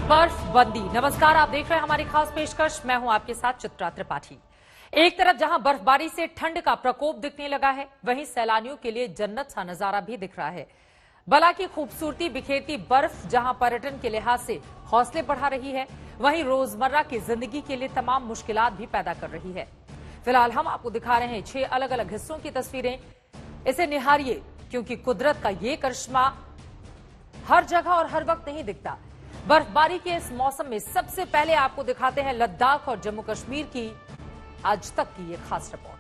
बर्फबंदी। नमस्कार, आप देख रहे हैं हमारी खास पेशकश। मैं हूं आपके साथ चित्रा त्रिपाठी। एक तरफ जहां बर्फबारी से ठंड का प्रकोप दिखने लगा है, वहीं सैलानियों के लिए जन्नत सा नजारा भी दिख रहा है। बला की खूबसूरती बिखेरती बर्फ जहां पर्यटन के लिहाज से हौसले बढ़ा रही है, वहीं रोजमर्रा की जिंदगी के लिए तमाम मुश्किलात भी पैदा कर रही है। फिलहाल हम आपको दिखा रहे हैं 6 अलग अलग हिस्सों की तस्वीरें। इसे निहारिए, क्योंकि कुदरत का ये करिश्मा हर जगह और हर वक्त नहीं दिखता। बर्फबारी के इस मौसम में सबसे पहले आपको दिखाते हैं लद्दाख और जम्मू कश्मीर की आज तक की ये खास रिपोर्ट।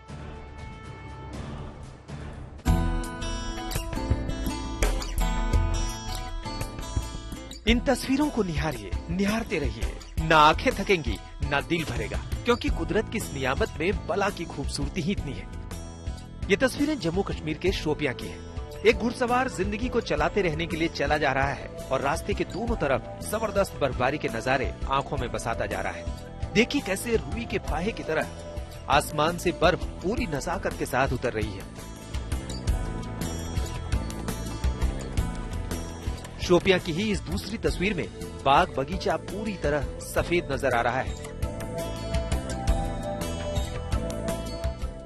इन तस्वीरों को निहारिए, निहारते रहिए। ना आंखें थकेंगी, ना दिल भरेगा, क्योंकि कुदरत की इस नियामत में बला की खूबसूरती ही इतनी है। ये तस्वीरें जम्मू कश्मीर के शोपियां की हैं। एक घुड़सवार जिंदगी को चलाते रहने के लिए चला जा रहा है और रास्ते के दोनों तरफ जबरदस्त बर्फबारी के नजारे आंखों में बसाता जा रहा है। देखिए कैसे रुई के फाहे की तरह आसमान से बर्फ पूरी नजाकत के साथ उतर रही है। शोपियां की ही इस दूसरी तस्वीर में बाग बगीचा पूरी तरह सफेद नजर आ रहा है।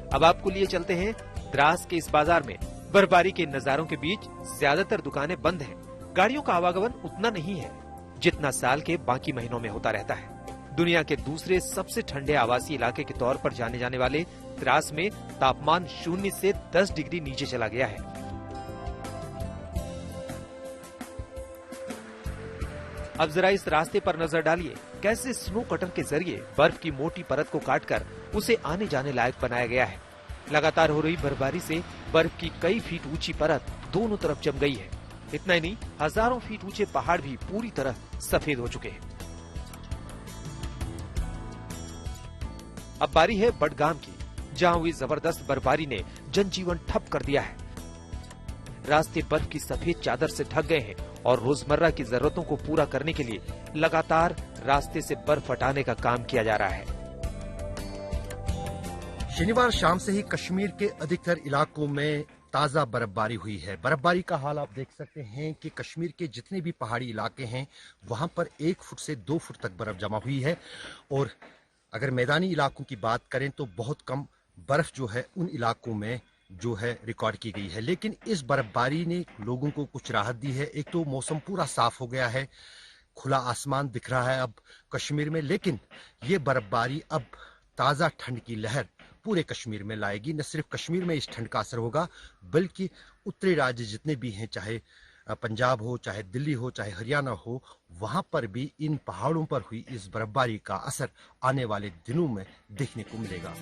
अब आपको लिए चलते हैं द्रास के इस बाजार में। बर्फबारी के नजारों के बीच ज्यादातर दुकानें बंद हैं। गाड़ियों का आवागमन उतना नहीं है जितना साल के बाकी महीनों में होता रहता है। दुनिया के दूसरे सबसे ठंडे आवासीय इलाके के तौर पर जाने जाने वाले द्रास में तापमान 0 से 10 डिग्री नीचे चला गया है। अब जरा इस रास्ते पर नजर डालिए, कैसे स्नो कटर के जरिए बर्फ की मोटी परत को काटकर उसे आने जाने लायक बनाया गया है। लगातार हो रही बर्फबारी से बर्फ की कई फीट ऊंची परत दोनों तरफ जम गई है। इतना ही नहीं, हजारों फीट ऊंचे पहाड़ भी पूरी तरह सफेद हो चुके हैं। अब बारी है बडगाम की, जहां हुई जबरदस्त बर्फबारी ने जनजीवन ठप कर दिया है। रास्ते बर्फ की सफेद चादर से ढक गए हैं और रोजमर्रा की जरूरतों को पूरा करने के लिए लगातार रास्ते से बर्फ हटाने का काम किया जा रहा है। शनिवार शाम से ही कश्मीर के अधिकतर इलाकों में ताजा बर्फबारी हुई है। बर्फबारी का हाल आप देख सकते हैं कि कश्मीर के जितने भी पहाड़ी इलाके हैं वहां पर 1 फुट से 2 फुट तक बर्फ जमा हुई है। और अगर मैदानी इलाकों की बात करें तो बहुत कम बर्फ जो है उन इलाकों में जो है रिकॉर्ड की गई है। लेकिन इस बर्फबारी ने लोगों को कुछ राहत दी है। एक तो मौसम पूरा साफ हो गया है, खुला आसमान दिख रहा है अब कश्मीर में। लेकिन ये बर्फबारी अब ताज़ा ठंड की लहर पूरे कश्मीर में लाएगी। न सिर्फ कश्मीर में इस ठंड का असर होगा, बल्कि उत्तरी राज्य जितने भी हैं, चाहे पंजाब हो, चाहे दिल्ली हो, चाहे हरियाणा हो, वहां पर भी इन पहाड़ों पर हुई इस बर्फबारी का असर आने वाले दिनों में देखने को मिलेगा।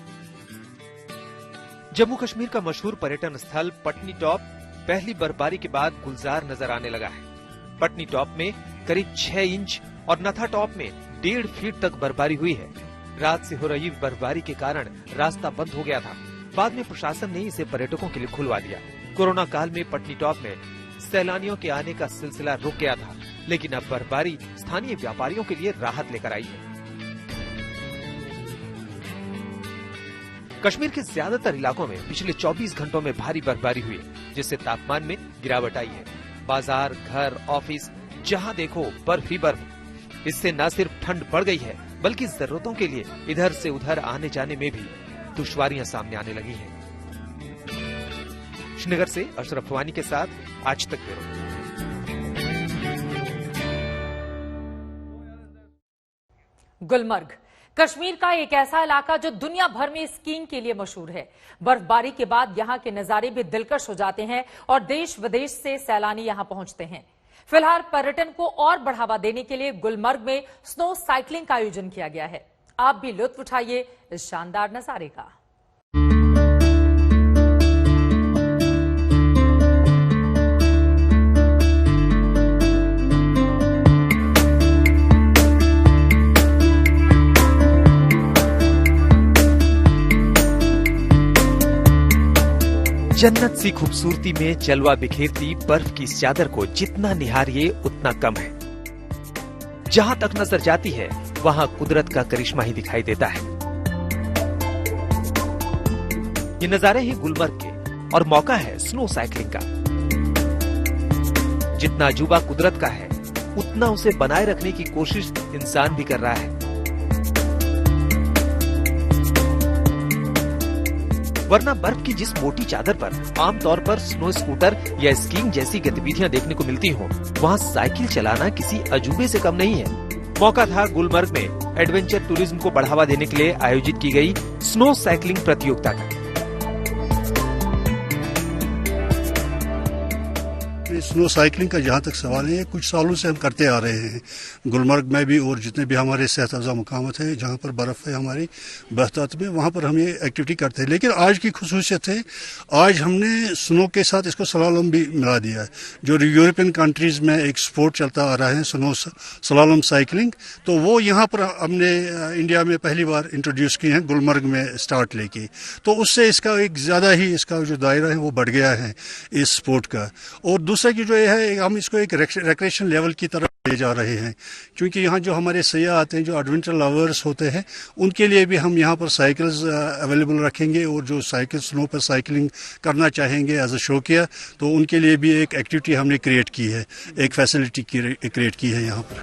जम्मू कश्मीर का मशहूर पर्यटन स्थल पटनी टॉप पहली बर्फबारी के बाद गुलजार नजर आने लगा है। पटनी टॉप में करीब 6 इंच और नथा टॉप में 1.5 फीट तक बर्फबारी हुई है। रात से हो रही बर्फबारी के कारण रास्ता बंद हो गया था। बाद में प्रशासन ने इसे पर्यटकों के लिए खुलवा दिया। कोरोना काल में पटनी टॉप में सैलानियों के आने का सिलसिला रुक गया था, लेकिन अब बर्फबारी स्थानीय व्यापारियों के लिए राहत लेकर आई है। कश्मीर के ज्यादातर इलाकों में पिछले 24 घंटों में भारी बर्फबारी हुई है, जिससे तापमान में गिरावट आई है। बाजार, घर, ऑफिस, जहां देखो बर्फ ही बर्फ। इससे न सिर्फ ठंड बढ़ गई है, बल्कि जरूरतों के लिए इधर से उधर आने जाने में भी दुश्वारियां सामने आने लगी हैं। श्रीनगर से अशरफ वानी के साथ आज तक ब्यूरो। गुलमर्ग कश्मीर का एक ऐसा इलाका जो दुनिया भर में स्कीइंग के लिए मशहूर है। बर्फबारी के बाद यहां के नजारे भी दिलकश हो जाते हैं और देश विदेश से सैलानी यहां पहुंचते हैं। फिलहाल पर्यटन को और बढ़ावा देने के लिए गुलमर्ग में स्नो साइकिलिंग का आयोजन किया गया है। आप भी लुत्फ उठाइए इस शानदार नजारे का। जन्नत सी खूबसूरती में जलवा बिखेरती बर्फ की इस चादर को जितना निहारिए उतना कम है। जहां तक नजर जाती है वहां कुदरत का करिश्मा ही दिखाई देता है। ये नजारे हैं गुलमर्ग के और मौका है स्नो साइकिलिंग का। जितना अजूबा कुदरत का है, उतना उसे बनाए रखने की कोशिश इंसान भी कर रहा है। वरना बर्फ की जिस मोटी चादर पर आमतौर पर स्नो स्कूटर या स्कीइंग जैसी गतिविधियां देखने को मिलती हो, वहाँ साइकिल चलाना किसी अजूबे से कम नहीं है। मौका था गुलमर्ग में एडवेंचर टूरिज्म को बढ़ावा देने के लिए आयोजित की गई स्नो साइकिलिंग प्रतियोगिता का। स्नो साइकिलिंग का जहाँ तक सवाल है, कुछ सालों से हम करते आ रहे हैं गुलमर्ग में भी, और जितने भी हमारे सेहत अफ़ज़ा मुकामात है जहाँ पर बर्फ़ है हमारी बहतात में, वहाँ पर हम ये एक्टिविटी करते हैं। लेकिन आज की खुसूसियत है, आज हमने स्नो के साथ इसको स्लालम भी मिला दिया है। जो यूरोपियन कंट्रीज़ में एक स्पोर्ट चलता आ रहा है स्नो स्लालम साइकिलिंग, तो वो यहाँ पर हमने इंडिया में पहली बार इंट्रोड्यूस की है, गुलमर्ग में स्टार्ट लेके। तो उससे इसका एक ज़्यादा ही इसका जो दायरा है वो बढ़ गया है इस स्पोर्ट का। और दूसरा कि जो है हम इसको एक रिक्रिएशन लेवल की तरफ ले जा रहे हैं, क्योंकि यहाँ जो हमारे सयाह आते हैं, जो एडवेंचर लवर्स होते हैं, उनके लिए भी हम यहाँ पर साइकिल्स अवेलेबल रखेंगे। और जो साइकिल स्नो पर साइकिलिंग करना चाहेंगे एज अ शौकिया, तो उनके लिए भी एक एक्टिविटी हमने क्रिएट की है, एक फैसिलिटी क्रिएट की है यहाँ पर।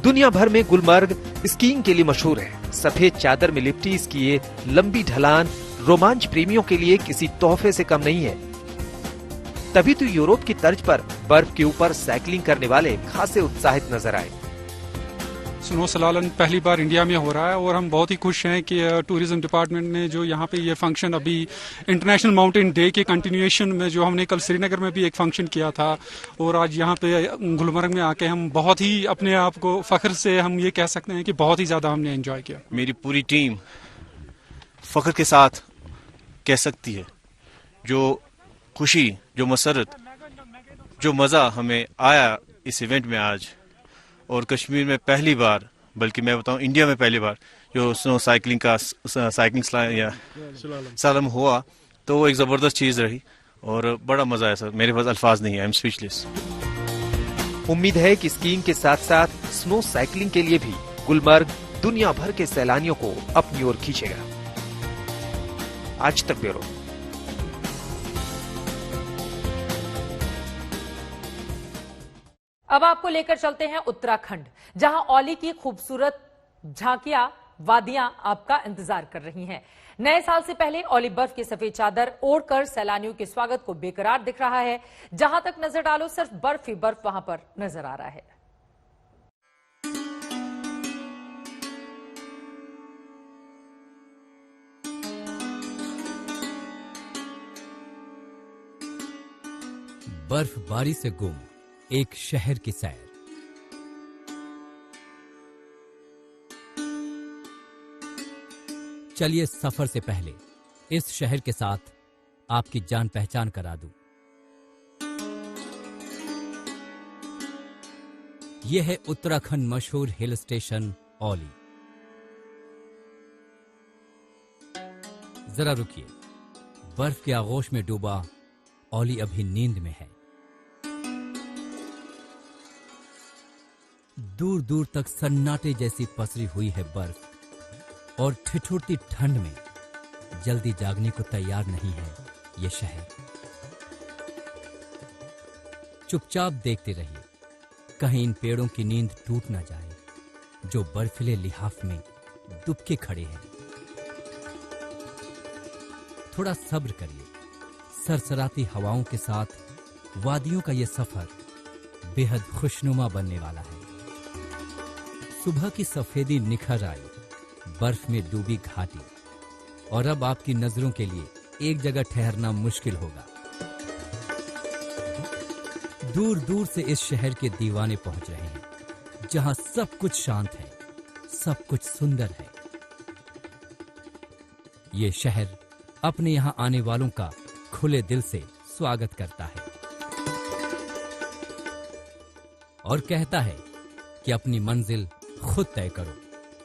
दुनिया भर में गुलमर्ग स्कीइंग के लिए मशहूर है। सफेद चादर में लिपटी इसकी ये लंबी ढलान रोमांच प्रेमियों के लिए किसी तोहफे से कम नहीं है। तभी तो यूरोप की तर्ज पर बर्फ के ऊपर साइकिलिंग करने वाले खासे उत्साहित नजर आए। स्नो स्लालन पहली बार इंडिया में हो रहा है और हम बहुत ही खुश हैं कि टूरिज्म डिपार्टमेंट ने जो यहाँ पे ये फंक्शन अभी इंटरनेशनल माउंटेन डे के कंटिन्यूएशन में, जो हमने कल श्रीनगर में भी एक फंक्शन किया था और आज यहाँ पे गुलमर्ग में आके हम बहुत ही अपने आप को फख्र से हम ये कह सकते हैं कि बहुत ही ज़्यादा हमने एंजॉय किया। मेरी पूरी टीम फख्र के साथ कह सकती है, जो खुशी, जो मसरत, जो मज़ा हमें आया इस इवेंट में आज, और कश्मीर में पहली बार, बल्कि मैं बताऊं इंडिया में पहली बार जो स्नो साइकिलिंग का स्लालम हुआ, तो वो एक ज़बरदस्त चीज़ रही और बड़ा मज़ा आया सर। मेरे पास अल्फाज नहीं है, आई एम स्पीचलेस। उम्मीद है कि स्कीइंग के साथ साथ स्नो साइकिलिंग के लिए भी गुलमर्ग दुनिया भर के सैलानियों को अपनी ओर खींचेगा। आज तक ब्यूरो। अब आपको लेकर चलते हैं उत्तराखंड, जहां औली की खूबसूरत झांकियां, वादियां आपका इंतजार कर रही हैं। नए साल से पहले औली बर्फ की सफेद चादर ओढ़कर सैलानियों के स्वागत को बेकरार दिख रहा है। जहां तक नजर डालो सिर्फ बर्फ ही बर्फ वहां पर नजर आ रहा है। बर्फबारी से गुम एक शहर की सैर। चलिए सफर से पहले इस शहर के साथ आपकी जान पहचान करा दूं। यह है उत्तराखंड मशहूर हिल स्टेशन औली। जरा रुकिए, बर्फ के आगोश में डूबा औली अभी नींद में है। दूर दूर तक सन्नाटे जैसी पसरी हुई है बर्फ, और ठिठुरती ठंड में जल्दी जागने को तैयार नहीं है ये शहर। चुपचाप देखते रहिए, कहीं इन पेड़ों की नींद टूट ना जाए जो बर्फीले लिहाफ में दुबके खड़े हैं। थोड़ा सब्र करिए, सरसराती हवाओं के साथ वादियों का ये सफर बेहद खुशनुमा बनने वाला है। सुबह की सफेदी निखर आई बर्फ में डूबी घाटी, और अब आपकी नजरों के लिए एक जगह ठहरना मुश्किल होगा। दूर दूर से इस शहर के दीवाने पहुंच रहे हैं, जहां सब कुछ शांत है, सब कुछ सुंदर है। ये शहर अपने यहां आने वालों का खुले दिल से स्वागत करता है और कहता है कि अपनी मंजिल खुद तय करो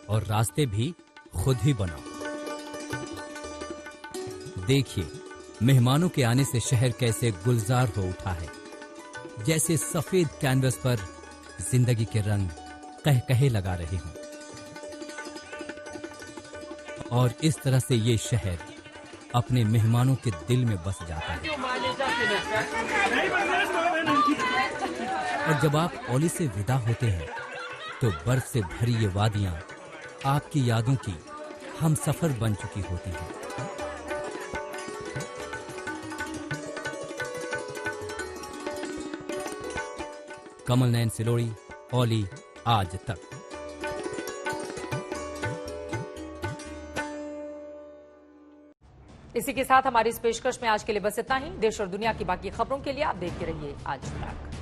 और रास्ते भी खुद ही बनाओ। देखिए, मेहमानों के आने से शहर कैसे गुलजार हो उठा है, जैसे सफेद कैनवस पर जिंदगी के रंग कहकहे लगा रहे हों। और इस तरह से ये शहर अपने मेहमानों के दिल में बस जाता है। और जब आप औली से विदा होते हैं तो बर्फ से भरी ये वादियां आपकी यादों की हम सफर बन चुकी होती हैं। कमल नयन सिलोड़ी, औली, आज तक। इसी के साथ हमारी इस पेशकश में आज के लिए बस इतना ही। देश और दुनिया की बाकी खबरों के लिए आप देखते रहिए आज तक।